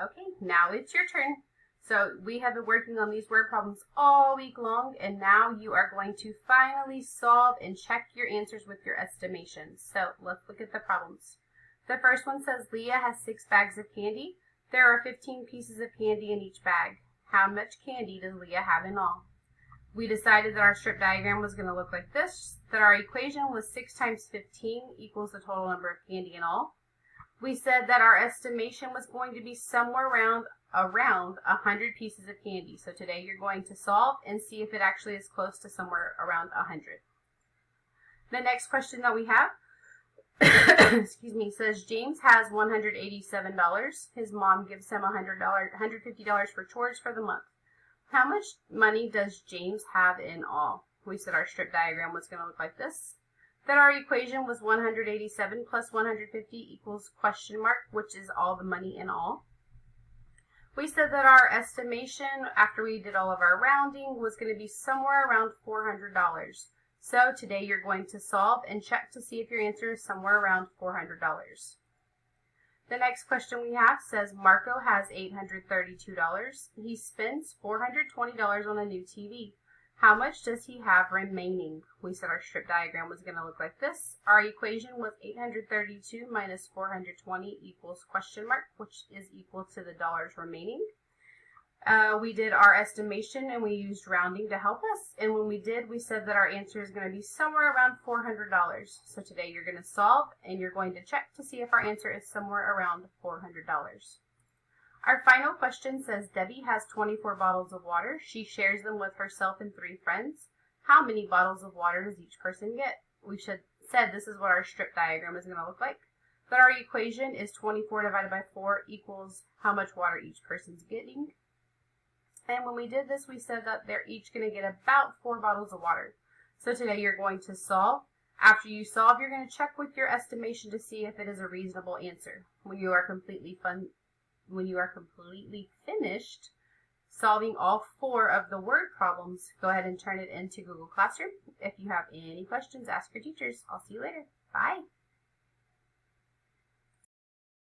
Okay, now it's your turn. So we have been working on these word problems all week long, and now you are going to finally solve and check your answers with your estimations. So let's look at the problems. The first one says Leah has 6 bags of candy. There are 15 pieces of candy in each bag. How much candy does Leah have in all? We decided that our strip diagram was going to look like this, that our equation was 6 times 15 equals the total number of candy in all. We said that our estimation was going to be somewhere around 100 pieces of candy. So today you're going to solve and see if it actually is close to somewhere around 100. The next question that we have excuse me, says James has $187. His mom gives him $150 for chores for the month. How much money does James have in all? We said our strip diagram was going to look like this. That our equation was 187 plus 150 equals question mark, which is all the money in all. We said that our estimation after we did all of our rounding was going to be somewhere around $400. So today you're going to solve and check to see if your answer is somewhere around $400. The next question we have says Marco has $832. He spends $420 on a new TV. How much does he have remaining? We said our strip diagram was going to look like this. Our equation was 832 minus 420 equals question mark, which is equal to the dollars remaining. We did our estimation and we used rounding to help us. And when we did, we said that our answer is going to be somewhere around $400. So today you're going to solve and you're going to check to see if our answer is somewhere around $400. Our final question says Debbie has 24 bottles of water. She shares them with herself and 3 friends. How many bottles of water does each person get? We said this is what our strip diagram is going to look like. That our equation is 24 divided by 4 equals how much water each person's getting. And when we did this, we said that they're each going to get about 4 bottles of water. So today you're going to solve. After you solve, you're going to check with your estimation to see if it is a reasonable answer. When you are completely finished solving all 4 of the word problems, go ahead and turn it into Google Classroom. If you have any questions, ask your teachers. I'll see you later. Bye.